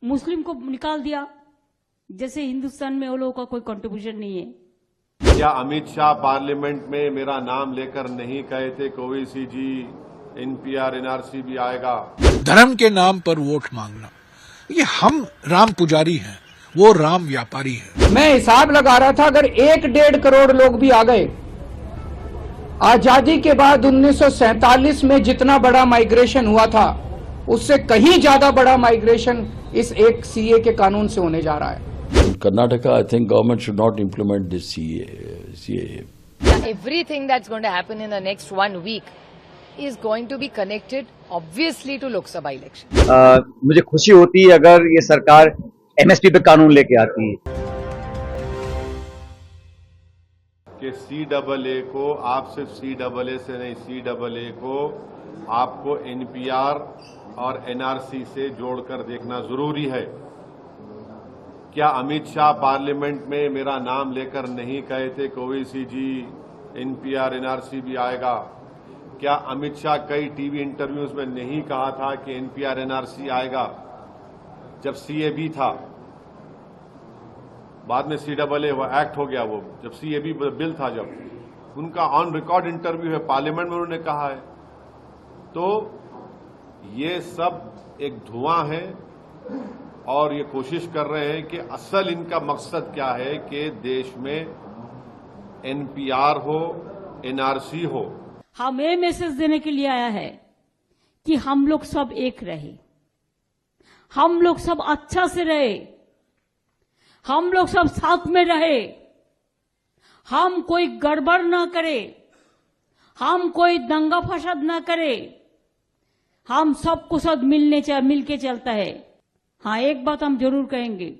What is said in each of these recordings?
मुस्लिम को निकाल दिया, जैसे हिंदुस्तान में वो लोगों का कोई कंट्रीब्यूशन नहीं है। क्या अमित शाह पार्लियामेंट में मेरा नाम लेकर नहीं कहे थे कि ओवैसी जी एनपीआर एनआरसी भी आएगा? धर्म के नाम पर वोट मांगना, ये हम राम पुजारी हैं, वो राम व्यापारी हैं। मैं हिसाब लगा रहा था, अगर 1-1.5 करोड़ लोग भी आ गए, आजादी के बाद 1947 में जितना बड़ा माइग्रेशन हुआ था उससे कहीं ज्यादा बड़ा माइग्रेशन इस एक सीए के कानून से होने जा रहा है। Karnataka, I think government should not implement this CAA. Everything that's going to happen in the next 1 week is going to be connected obviously to Lok Sabha election. मुझे खुशी होती है अगर ये सरकार एमएसपी पे कानून लेके आती है कि CAA को आप सिर्फ CAA से नहीं, CAA को आपको एनपीआर और एनआरसी से जोड़कर देखना जरूरी है। क्या अमित शाह पार्लियामेंट में मेरा नाम लेकर नहीं कहे थे कि ओवैसी जी एनपीआर एनआरसी भी आएगा? क्या अमित शाह कई टीवी इंटरव्यूज में नहीं कहा था कि एनपीआर एनआरसी आएगा जब सीएबी था? बाद में CAA वो एक्ट हो गया, वो जब सीएबी बिल था, जब उनका ऑन रिकॉर्ड इंटरव्यू है, पार्लियामेंट में उन्होंने कहा है। तो ये सब एक धुआं है और ये कोशिश कर रहे हैं कि असल इनका मकसद क्या है कि देश में एनपीआर हो, एनआरसी हो। हम ये मैसेज देने के लिए आया है कि हम लोग सब एक रहे, हम लोग सब अच्छा से रहे, हम लोग सब साथ में रहे, हम कोई गड़बड़ ना करे, हम कोई दंगा फसाद ना करे, हम सबको साथ मिलके चलता है। हाँ, एक बात हम जरूर कहेंगे,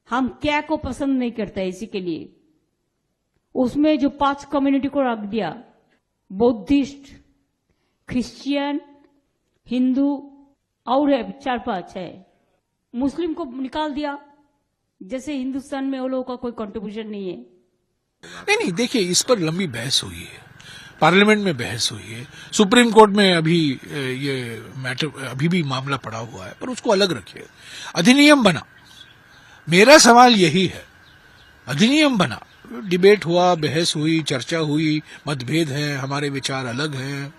हम क्या को पसंद नहीं करते, इसी के लिए उसमें जो 5 कम्युनिटी को रख दिया, बौद्धिस्ट, क्रिश्चियन, हिंदू और 4-5 है, मुस्लिम को निकाल दिया, जैसे हिंदुस्तान में वो लोगों का कोई कंट्रीब्यूशन नहीं है। नहीं, देखिए, इस पर लंबी बहस हुई है, पार्लियामेंट में बहस हुई है, सुप्रीम कोर्ट में अभी ये मैटर अभी भी मामला पड़ा हुआ है, पर उसको अलग रखिए। अधिनियम बना, मेरा सवाल यही है, अधिनियम बना, डिबेट हुआ, बहस हुई, चर्चा हुई, मतभेद हैं, हमारे विचार अलग हैं,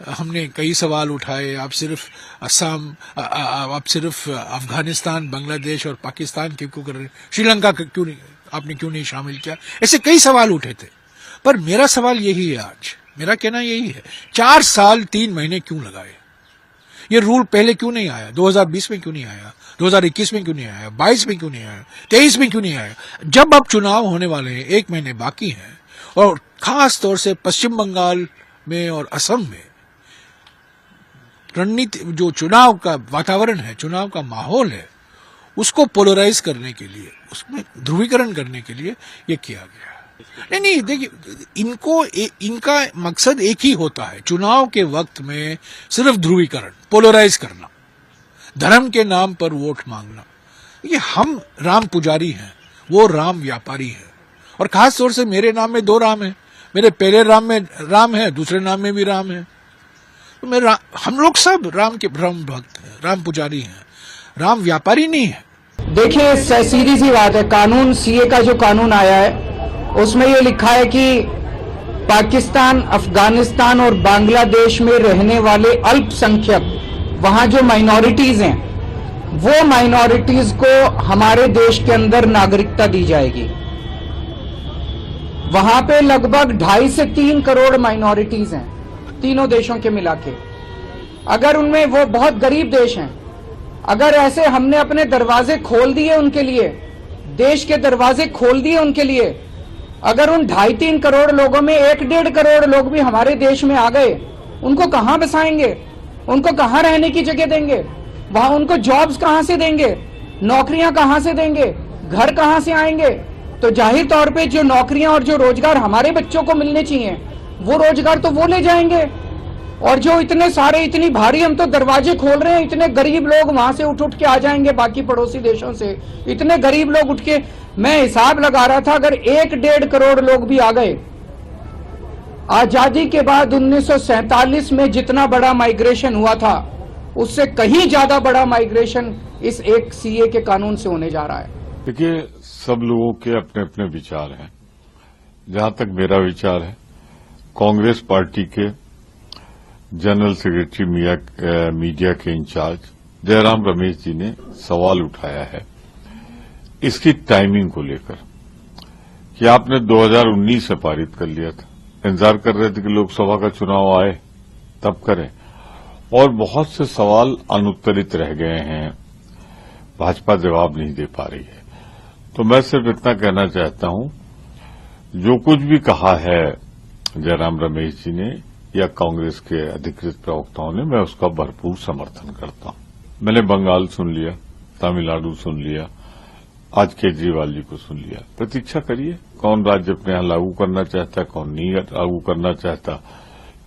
हमने कई सवाल उठाए। आप सिर्फ असम, आप सिर्फ अफगानिस्तान, बांग्लादेश और पाकिस्तान क्यों कर रहे हैं, श्रीलंका क्यों नहीं, आपने क्यों नहीं शामिल किया, ऐसे कई सवाल उठे थे। पर मेरा सवाल यही है, आज मेरा कहना यही है, 4 साल 3 महीने क्यों लगाए? ये रूल पहले क्यों नहीं आया? 2020 में क्यों नहीं आया? 2021 में क्यों नहीं आया? 22 में क्यों नहीं आया? 23 में क्यों नहीं आया? जब अब चुनाव होने वाले हैं, 1 महीने बाकी हैं, और खास तौर से पश्चिम बंगाल में और असम में रणनीति, जो चुनाव का वातावरण है, चुनाव का माहौल है, उसको पोलराइज करने के लिए, उसमें ध्रुवीकरण करने के लिए ये किया गया। नहीं, देखिए, इनका मकसद एक ही होता है, चुनाव के वक्त में सिर्फ ध्रुवीकरण, पोलराइज करना, धर्म के नाम पर वोट मांगना। ये हम राम पुजारी हैं, वो राम व्यापारी हैं, और खास तौर से मेरे नाम में 2 राम हैं, मेरे पहले राम में राम है, दूसरे नाम में भी राम है, तो हम लोग सब राम के राम भक्त हैं, राम पुजारी हैं, राम व्यापारी नहीं है। देखिए, सीधी सी बात है, कानून सीए का जो कानून आया है उसमें ये लिखा है कि पाकिस्तान, अफगानिस्तान और बांग्लादेश में रहने वाले अल्पसंख्यक, वहां जो माइनॉरिटीज हैं, वो माइनॉरिटीज को हमारे देश के अंदर नागरिकता दी जाएगी। वहां पे लगभग 2.5 से 3 करोड़ माइनॉरिटीज हैं, तीनों देशों के मिला के। अगर उनमें, वो बहुत गरीब देश हैं, अगर ऐसे हमने अपने दरवाजे खोल दिए उनके लिए, देश के दरवाजे खोल दिए उनके लिए, अगर उन 2.5-3 करोड़ लोगों में 1-1.5 करोड़ लोग भी हमारे देश में आ गए, उनको कहां बसाएंगे? उनको कहां रहने की जगह देंगे? वहां उनको जॉब्स कहां से देंगे? नौकरियां कहां से देंगे? घर कहां से आएंगे? तो जाहिर तौर पे जो नौकरियां और जो रोजगार हमारे बच्चों को मिलने चाहिए, वो रोजगार तो वो ले जाएंगे। और जो इतने सारे, इतनी भारी हम तो दरवाजे खोल रहे हैं, इतने गरीब लोग वहां से उठ के आ जाएंगे, बाकी पड़ोसी देशों से इतने गरीब लोग उठ के, मैं हिसाब लगा रहा था, अगर 1-1.5 करोड़ लोग भी आ गए, आजादी के बाद 1947 में जितना बड़ा माइग्रेशन हुआ था उससे कहीं ज्यादा बड़ा माइग्रेशन इस एक सीए के कानून से होने जा रहा है। देखिए, सब लोगों के अपने अपने विचार हैं। जहां तक मेरा विचार है, कांग्रेस पार्टी के जनरल सेक्रेटरी मीडिया के इंचार्ज जयराम रमेश जी ने सवाल उठाया है इसकी टाइमिंग को लेकर कि आपने 2019 से पारित कर लिया था, इंतजार कर रहे थे कि लोकसभा का चुनाव आए तब करें, और बहुत से सवाल अनुत्तरित रह गए हैं, भाजपा जवाब नहीं दे पा रही है। तो मैं सिर्फ इतना कहना चाहता हूं, जो कुछ भी कहा है जयराम रमेश जी ने या कांग्रेस के अधिकृत प्रवक्ताओं ने, मैं उसका भरपूर समर्थन करता हूं। मैंने बंगाल सुन लिया, तमिलनाडु सुन लिया, आज केजरीवाल जी को सुन लिया। प्रतीक्षा करिए, कौन राज्य अपने यहां लागू करना चाहता है, कौन नहीं लागू करना चाहता,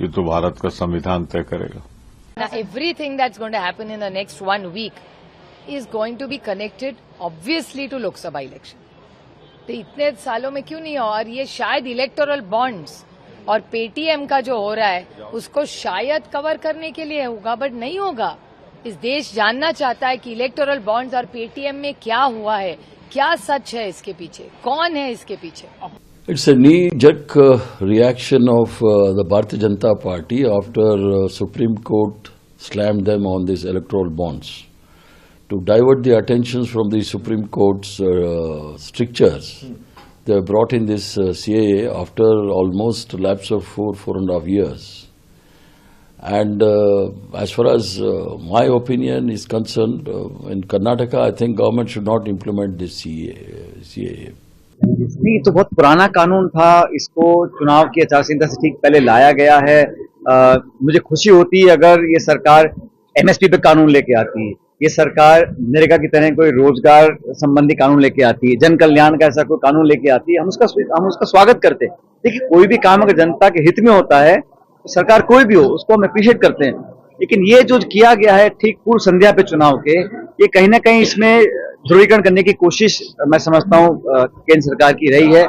ये तो भारत का संविधान तय करेगा। Now, everything that's going to happen in the next 1 week is going to be connected obviously to Lok Sabha election. तो इतने सालों में क्यों नहीं हुआ? और ये शायद इलेक्टोरल बॉन्ड्स और पेटीएम का जो हो रहा है उसको शायद कवर करने के लिए होगा, बट नहीं होगा। इस देश जानना चाहता है कि इलेक्टोरल बॉन्ड्स और पेटीएम में क्या हुआ है, क्या सच है इसके पीछे, कौन है इसके पीछे। It's a knee-jerk reaction of the Bharatiya Janata Party after Supreme Court slammed them on these electoral bonds. To divert the attentions from the Supreme Court's strictures, they brought in this CAA after almost a lapse of 4.5 years. And as far as my opinion is concerned, in Karnataka, I think government should not implement this CAA. नहीं, तो बहुत पुराना कानून था, इसको चुनाव की आचार संहिता से ठीक पहले लाया गया है। मुझे खुशी होती है अगर ये सरकार एमएसपी पे कानून लेके आती है, ये सरकार नरेगा की तरह कोई रोजगार संबंधी कानून लेके आती है, जन कल्याण का ऐसा कोई कानून लेके आती है, हम उसका स्वागत करते हैं। देखिए, कोई भी काम अगर जनता के हित में होता है, तो सरकार कोई भी हो उसको हम अप्रिशिएट करते हैं। लेकिन ये जो किया गया है ठीक पूर्व संध्या पे चुनाव के, ये कहीं ना कहीं इसमें ध्रुवीकरण करने की कोशिश मैं समझता हूं केंद्र सरकार की रही है।